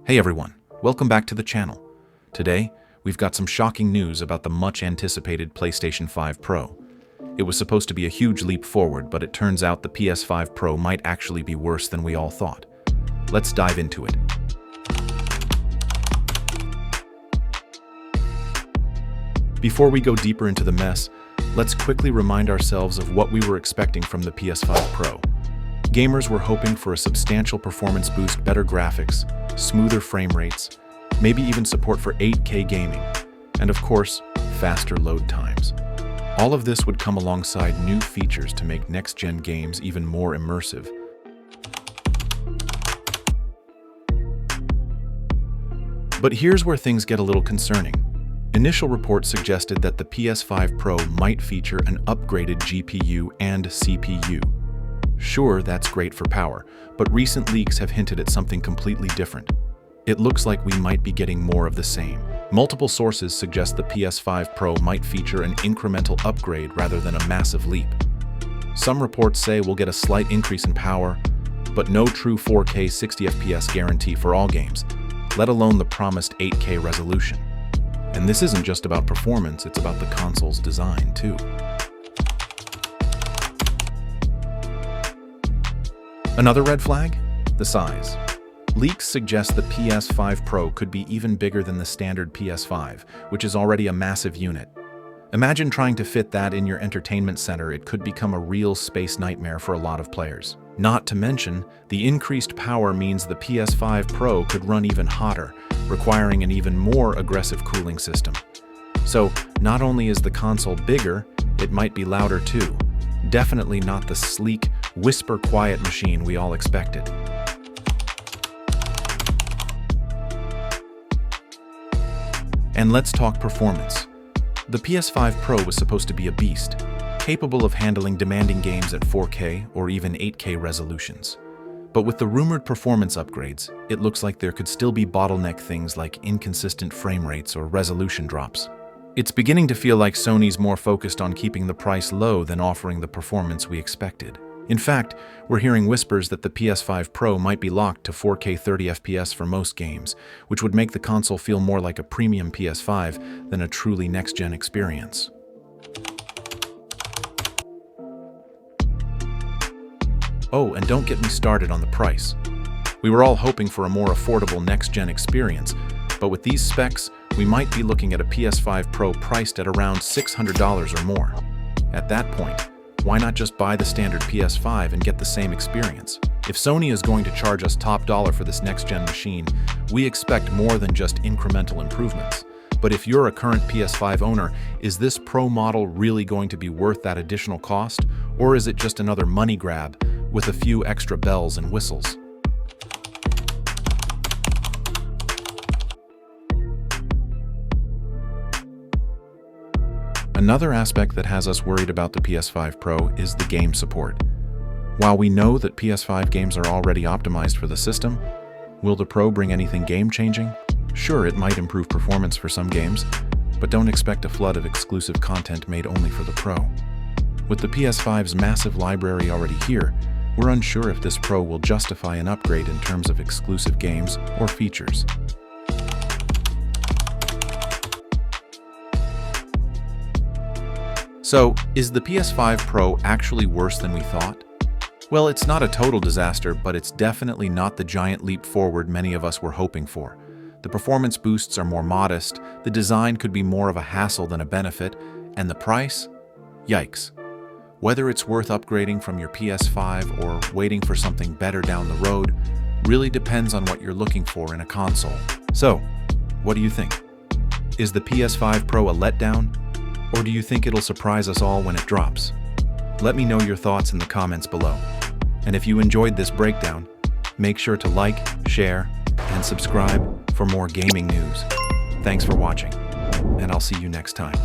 Hey everyone, welcome back to the channel. Today, we've got some shocking news about the much-anticipated PlayStation 5 Pro. It was supposed to be a huge leap forward, but it turns out the PS5 Pro might actually be worse than we all thought. Let's dive into it. Before we go deeper into the mess, let's quickly remind ourselves of what we were expecting from the PS5 Pro. Gamers were hoping for a substantial performance boost, better graphics, smoother frame rates, maybe even support for 8K gaming, and of course, faster load times. All of this would come alongside new features to make next-gen games even more immersive. But here's where things get a little concerning. Initial reports suggested that the PS5 Pro might feature an upgraded GPU and CPU. Sure, that's great for power, but recent leaks have hinted at something completely different. It looks like we might be getting more of the same. Multiple sources suggest the PS5 Pro might feature an incremental upgrade rather than a massive leap. Some reports say we'll get a slight increase in power, but no true 4K 60 FPS guarantee for all games, let alone the promised 8K resolution. And this isn't just about performance, it's about the console's design too. Another red flag? The size. Leaks suggest the PS5 Pro could be even bigger than the standard PS5, which is already a massive unit. Imagine trying to fit that in your entertainment center. It could become a real space nightmare for a lot of players. Not to mention, the increased power means the PS5 Pro could run even hotter, requiring an even more aggressive cooling system. So, not only is the console bigger, it might be louder too. Definitely not the sleek, whisper-quiet machine we all expected. And let's talk performance. The PS5 Pro was supposed to be a beast, capable of handling demanding games at 4K or even 8K resolutions. But with the rumored performance upgrades, it looks like there could still be bottleneck things like inconsistent frame rates or resolution drops. It's beginning to feel like Sony's more focused on keeping the price low than offering the performance we expected. In fact, we're hearing whispers that the PS5 Pro might be locked to 4K 30 FPS for most games, which would make the console feel more like a premium PS5 than a truly next-gen experience. Oh, and don't get me started on the price. We were all hoping for a more affordable next-gen experience, but with these specs, we might be looking at a PS5 Pro priced at around $600 or more. At that point, why not just buy the standard PS5 and get the same experience? If Sony is going to charge us top dollar for this next-gen machine, we expect more than just incremental improvements. But if you're a current PS5 owner, is this Pro model really going to be worth that additional cost? Or is it just another money grab with a few extra bells and whistles? Another aspect that has us worried about the PS5 Pro is the game support. While we know that PS5 games are already optimized for the system, will the Pro bring anything game-changing? Sure, it might improve performance for some games, but don't expect a flood of exclusive content made only for the Pro. With the PS5's massive library already here, we're unsure if this Pro will justify an upgrade in terms of exclusive games or features. So, is the PS5 Pro actually worse than we thought? Well, it's not a total disaster, but it's definitely not the giant leap forward many of us were hoping for. The performance boosts are more modest, the design could be more of a hassle than a benefit, and the price? Yikes. Whether it's worth upgrading from your PS5 or waiting for something better down the road really depends on what you're looking for in a console. So, what do you think? Is the PS5 Pro a letdown? Or do you think it'll surprise us all when it drops? Let me know your thoughts in the comments below. And if you enjoyed this breakdown, make sure to like, share, and subscribe for more gaming news. Thanks for watching, and I'll see you next time.